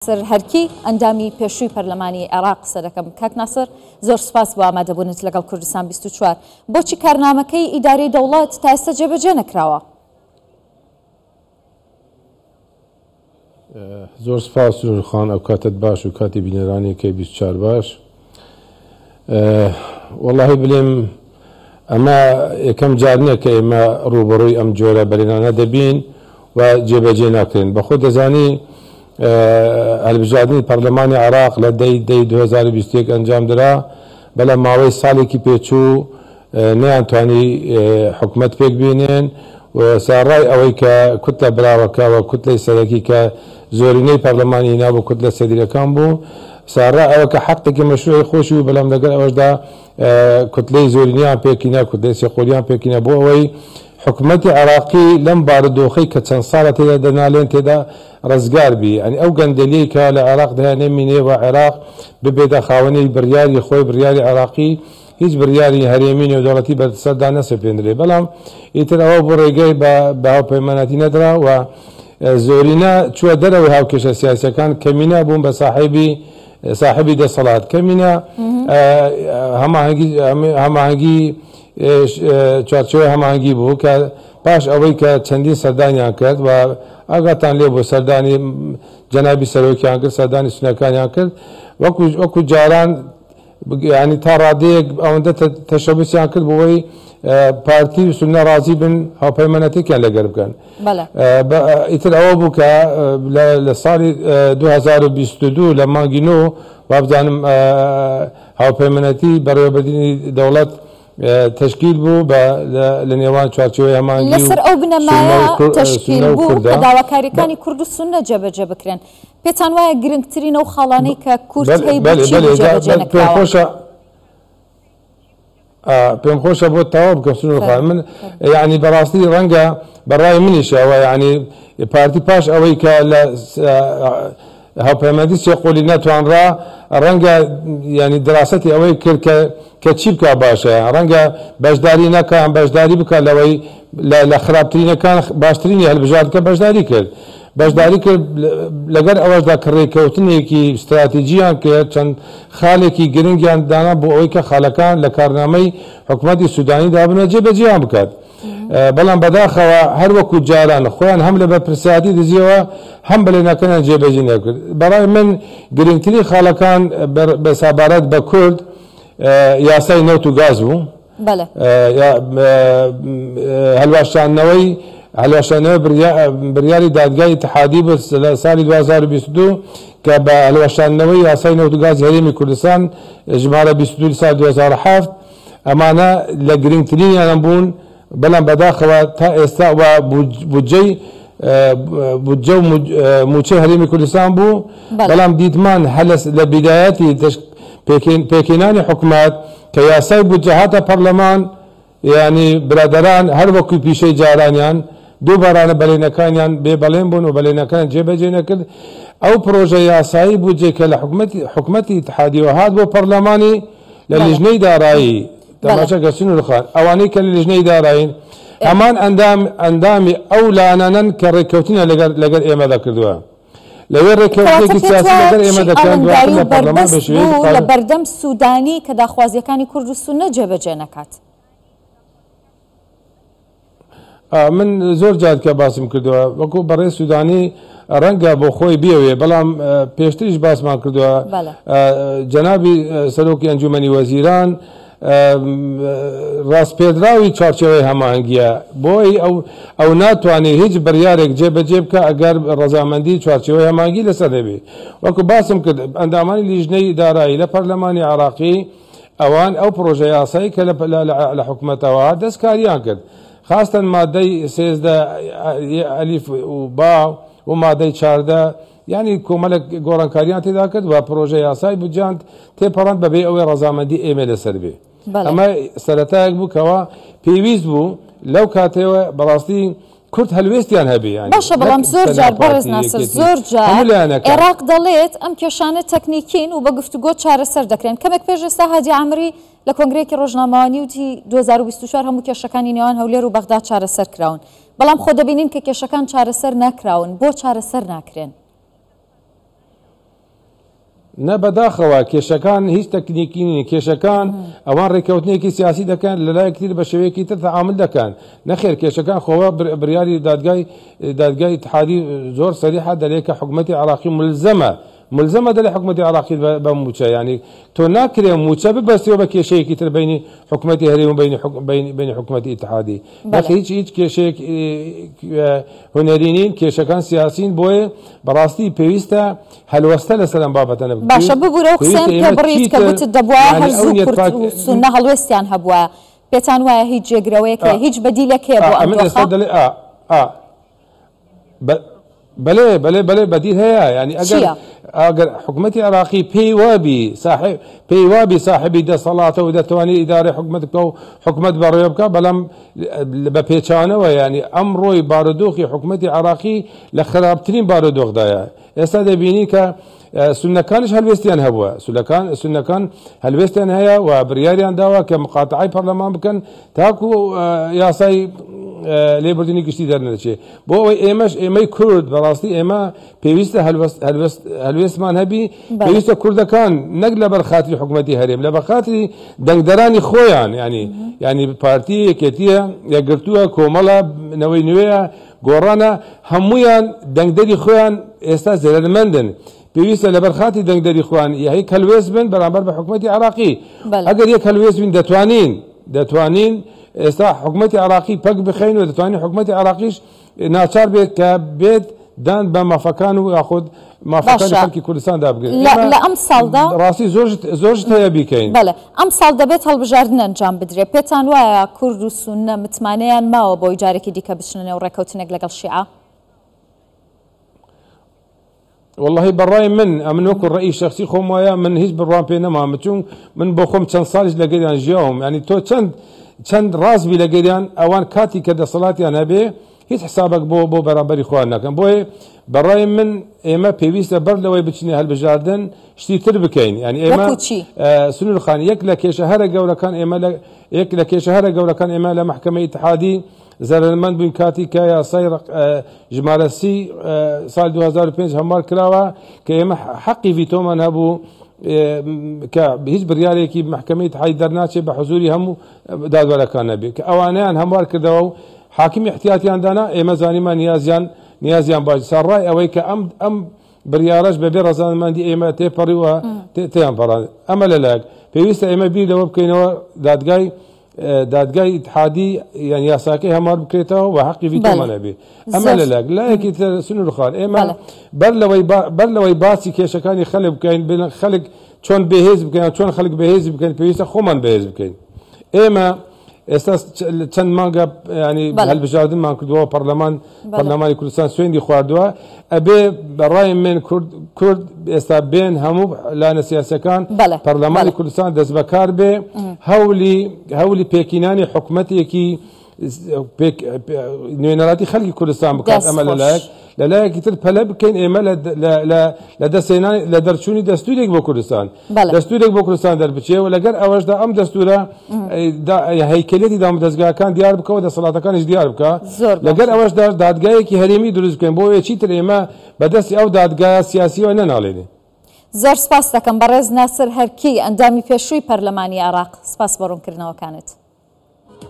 ناصر هەرکی ئەندامی پێشووی پەرلەمانی عێراق قسە دەکەم. کاک ناصر زۆر سوپاس بۆ ئامادەبوونت لەگەڵ کوردستان 24. بۆچی کارنامەکەی ئیدارەی دەوڵەت تا ئێستا جێبەجێ نەکراوە؟ زۆر سپاس خان ئەو کاتت باش و کاتی بینەرانێکی 24 باش. وەڵاهی بڵێم ئەمە یەکەم جار نییە کە ئێمە ڕوبەڕووی ئەم جۆرە بەرێنانە دەبین و جێبەجێ ناکرێن. بەخۆ دەزانی هەڵبژاردننی پەرلەمانی عێراق لە دەی 2021 ئەنجام درا، بەڵام ماوەی ساڵێکی پێچوو نەیانتوانی حکومەت پێک بێنێن و ساڕای ئەوەی کە کوتلە بڵاوەکەوە کوتلەی سەرەکی کە زۆرینەی پەرلەمانی نابوو کوتلە سەدیرەکان بوو، ساڕای ئەوە کە حەقێکی مەشروعی خۆشی و بەڵام لەگەڵ ئەوەشدا کوتلەی زۆرینیان پێکینە کوتلەی سێقۆلیان پێکینە بۆ ئەوەی حکومەتی عێراقی لەم بارودۆخەی کە چەند ساڵە تێدا دەنالێن تێدا ڕزگار بی. ئەنی ئەو گەندەلەی کە لە عێراق دەهێنێ و عێراق ببێتە خاوەنی بڕیاری خۆی بڕیاری عێراقی، هیچ بڕیاری هەرێمی نێودەوڵەتی بەسەردا نەسەپێنرێ. بەڵام ئیتر ئەوە بۆ ڕێگەی بە هاوپەیمانەتی نەدرا و زۆرینە چووە دەرەوەی هاوکێشە سیاسیەکان کەمینە بوون بە صاحبی دەسەڵات، کەمینە هەماهەنگی چوارچێوەی هەماهەنگی بوو کە پاش ئەوەی کە چەندین سەردانیان کرد و ئاگاتان لێ بۆ سەردانی جەنابی سەرۆکیان کرد، سەردانی سونەکانیان کرد، وەکو جاران ینی تا ڕادەیەک ئەوەندە تەشەبوسیان کرد بۆەوەی پارتی و سونە ڕازی بن هاوپەیمانەتێکیان لەگەر بکەن. ئیتر ئەوە بوو کە لە ساڵی 2022 لە مانگی نۆ وابزانم هاوپەیمانەتی بەڕێوەبردننی دەوڵەت تشکیل بوو لە نێوان چوارچێوەی هەمانگی لەسەر ئەو بنەمایە تشکیل بوو کە داواکاریەکانی کورد و سونە جێبەجێ بکرێن. پێتان وایە گرنگترینە و خاڵانەی کە کورد هەیە جێبەجێ نەکراوە؟ پێم خۆشە بۆ تەواو بکەم سنوورخان، من یعنی بەڕاستی ڕەنگە بەڕای منیشەوە ینی پارتی پاش ئەوەی کە لە هاوپەیمانیی سێقۆلی نەتوانرا ڕەنگە ینی دراسەتی ئەوەی کرد کە چی بکە باشە، ڕەنگە بەشداری نەکەن بەشداری بکە لەوەی لە خراپترینەکان باشترینی هەڵبژاردکە بەشداری کرد. بەشداری کرد لەگەر ئەوەشدا کڕێککەوتنێکی استراتیجییان کرد، چەند خاڵێکی گرنگیان دانا بۆ ئەوەی کە خاڵەکان لە کارنامەی حکوومەتی سوودانی دابنە جێبەجێیان بکات. بەڵام بەداخەوە هەر وەکو جاران خۆیان هەم لە بەرپرسیاتی دزیەوە هەم بەلێنەکەیان جێبەجێ نەکرد. بەڕای من گرنگترین خاڵەکان بەسابارەت بە کورد یاسای نەوت و گاز بوو، هەلواشانەوەی بڕیاری دادگای اتحادی بوو لە ساڵی 2022 کە بە هەلواشانەوەی یاسای نەوت و گاز هەرێمی کوردستان ژمارە 22 سال 2007 ئەمانە لە گرنگترینیان بوون. بەڵام بەداخەوە تا ئێستا بودجەی و موچەی هەرێمی کوردستان بوو، بەڵام دیتمان لە بیدایەتی پێکێنانی حکومات کە یاسای بودجە هاتە پەرلەمان، ینی برادەران هەر وەکو پیشەی جارانیان دووبارانە بەلێنەکانیان بێبەڵێن بوون و بەلێنەکان جێبەجێ نەکرد. ئەو پرۆژە یاسایی بودجێ کە لە حکومەتی اتحادیەوە هات بۆ پەرلەمانی لە لیژنەی دارایی تەماشا گەچن و خان ئەوانەی کە لە لیژنەی دارایین هەمان ئەندامی ئەو لانانن کە ڕێککەوتنە لەگەر ئێمە دەکردووە. لەوێ ڕێککەوتنێکی سیاسی لەگەر ئێمە دەکەن لە پەرلەمان لە بەردەم سوودانی کە داخوازیەکانی کورد و سونە جێبەجێ نەکات. من زۆر جات کە باسم کردووە وەکو بەڕێ سوودانی ڕەنگە بۆ خۆی بێوێ، بەڵام پێشتریش باسمان کردووە جەنابی سەرۆکی ئەنجومەنی وەزیران ڕاستپێدراوی چارچێوەی هەماهەنگیە بۆی ئەو ناتوانێت هیچ بڕیارێک جێبەجێ بکە ئەگەر ڕەزامەندی چارچێوەی هەماهەنگی لەسەر دەبێ. وەکو باسم کرد ئەندامانی لیژنەی دارایی لە پەرلەمانی عێراقی ئەوان ئەو پرۆژە یاسایی کە لە حکوومەتەوە دەستکاریان کرد، خاستن مادەی 13 ئەلیف و با و مادەی 14 ینی کۆمەلە گۆڕانکاریان تێدا کرد و پرۆژە یاسای بجاند تێپەڕاند بەبێ ئەوەی ڕەزامەندی ئێمە لەسەر بێ. ئەمە سەرەتایەک بوو کەەوە پێویست بوو لەو کاتەوە بەڕاستی کورد هەلوێستیان هەبێ. باشە، بەڵام زۆر جار بەڕێز ناسر زۆر جار عێراق دەڵێت ئەم کێشانە تەکنیکین و بە گفتوگۆ چارەسەر دەکرێن. کەمێک پێش ئێستا هادی عامری لە کۆنگرێکی ڕۆژنامەوانی وتی 2024 هەموو کێشەکانی نێوان هەولێر و بەغدا چارەسەر کراون، بەڵام خۆ دەبینین کە کێشەکان چارەسەر ناکراون. بۆ چارەسەر ناکرێن؟ نە بەداخەوە کێشەکان هیچ تەکنیکی نین کێشەکان ئەوان ڕێکەوتنێکی سیاسی دەکەن لەلایەکتر بە شێوەیەکی تر تەعامل دەکەن نەخێر کێشەکان خۆوە بڕیاری دادگای اتحادی زۆر سەریحە دەڵێت کە حکوومەتی عراقی ملزمە دەڵێ حکوومەتی عراقی بە موچە ینی تۆ ناکرێ موچە ببەستیەوە بە کێشەیەکی تر بینی حکوومەتی هەرێم و بینی حکوومەتی اتحادی نەخێر هیچ کێشەیەک هونەری نین کێشەکان سیاسین بۆیە بەڕاستی پێویستە هەلوەستە لەسەر ئەم بابەتە نەبێت باشە ببوورە و قسەیان پێ بڕیت کە وتت دەبووە هەرزوو کورد و سونە هەڵوێستیان هەبووە پێتان وایە هیچ جێگرەوەیەک هیچ بەدیلێکەیە بۆ ئەم بەڵێ بەدیل هەیە ینی ئەگەر حکوومەتی عراقی پێی وابی صاحبی دەسەڵاتە و دەتوانێت ئیدارەی حکوومەت بکە و حکوومەت بەڕێوە بکە بەڵام بە پێچانەوە ینی ئەمڕۆی بارودۆخی حکوومەتی عراقی لە خراپترین بارودۆخدایە ئێستا دەبینی کە سونەکانش هەلوێستیان هەبووە سونەکان هەلوێستیان هەیە و بڕیاریان داوە کە مقاتعی پەرلەمان بکەن تاکو یاسای لێبوردنی گشتی دەرنەچێ بۆ ئەوەی ئێمەی کورد بەڕاستی ئێمە پێویستە هەلوێستمان هەبی پێویستە کوردەکان نەک لە بەرخاتری حکوومەتی هەرێم لە بەخاتری دەنگدەرانی خۆیان ینی پارتی یەکێتیە یەکگرتووە کۆمەڵە نەوەی نوێیە گۆڕانە هەمویان دەنگدەری خۆیان ئێستا زەرمەندن پێویستە لە بەرخاتی دەنگدەری خۆیان یاهی هەلوێست بن بەرامبەر بە حکوومەتی عراقی ئەگەر یەک هەلوێست بین دەتوانین ئێستا حکوومەتی عراقی پەک بخەین و دەتوانین حکوومەتی عراقیش ناچار بێت کە بێت دان بە مافەکان و یاخود مافەکانی خەڵکی کوردستاندا بگرێت لە ئەم ساڵدا ڕاستی زۆرت هەیە بیکەین بەڵێ ئەم ساڵ دەبێت هەڵبژاردن ئەنجام بدرێت پێتان وایە کورد و سونە متمانەیان ماوە بۆی جارێکی دیکە بچنە و ڕێکەوتنێک لەگەڵ شیعە والله بەڕای من وەکو ڕێی شخصی خۆم وایە من هیچ بڕوان پێ نەمام چون من بۆ خۆم چەند ساڵیش لەگەریان ژیاوم ینی تۆ چەند ڕازبی لەگەریان ئەوان کاتی کە دەسەڵاتیان هەبێ هیچ حسابك بۆ بەرامبەری خۆیان ناکەن بۆیە بەڕای من ئێمە پێویستە بەر لەوەی بچینە هەڵبژاردن شتی تر بکەین ینی ئێمە سنوور خان یەک لە کێشە هەرە گەورەکان ئێمە لە محکەمەی اتحادی زەرمەند بووین کاتی کە یاسای ژمارە 30 سال 2005 هەموار کراوە کە ئێمە حەقی ڤیتۆمان هەبوو کە هیچ بڕیارێکی محکەمەی اتحادی دەرناچێت بە حزوری هەموو دادوەرەکان نەبێت کە ئەوانەیان هەموار کردەوە و حاکمی احتیاطیان دانا ئێمە زانیمان نیازیان باش ساڕای ئەوەی کە ئەم بڕیارەش بەبێ ڕەزانمەندی ئێمە تێپەڕیوە تێیان پەڕان ئەمە لەلایەک پێویستە ئێمە بیر لەوە بکەینەوە دادگای اتحادی یان یاساکەی هەمار بکرێتەوە و حەقی ڤیتۆمان هەبێ ئەمە لەلایەک لایەکی تر سنوور خان ئێمە بەر لەوەی باسی کێشەکانی خەڵک بکەین خەڵک چۆن بەهێز بکەین چۆن خەڵک بەهێز بکەین پێویستە خۆمان بەهێز بکەین ئێمە ئێستا چەند مانگە ینی هەڵبژاردنمان کردووە پەرلەمانی کوردستان سوێندی خواردووە ئەبێ بەڕای من کورد ئێستا بێن هەموو لانە سیاسەکان پەرلەمانی کوردستان دەست بەکار بێ هەولی پێکینانی حکوومەتێکی نوێنەراتی خەڵکی کوردستان بکات ئەمە لەلایەکی تر پەلە بکەین ئێمە لە دەستێنانی لە دەرچوونی دەستورێک بۆ کوردستان دەستورێک بۆ کوردستان دەربچێ و لەگەر ئەوەشدا ئەم دەستورە هەیکلێتی دامودەستگاکان دیار بکەوە دەسەڵاتەکانیش دیار بکە لەگەر ئەوەشدا دادگایەکی هەرێمی دروست بکەین بۆ چیتر ئێمە بەدەستی ئەو دادگایە سیاسیەوە نەناڵێنێ زۆر سپاس دەکەم بەڕێز ناسر هەرکی ئەندامی پێشووی پەرلەمانی عێراق سپاس بە ڕوونکردنەوەکانت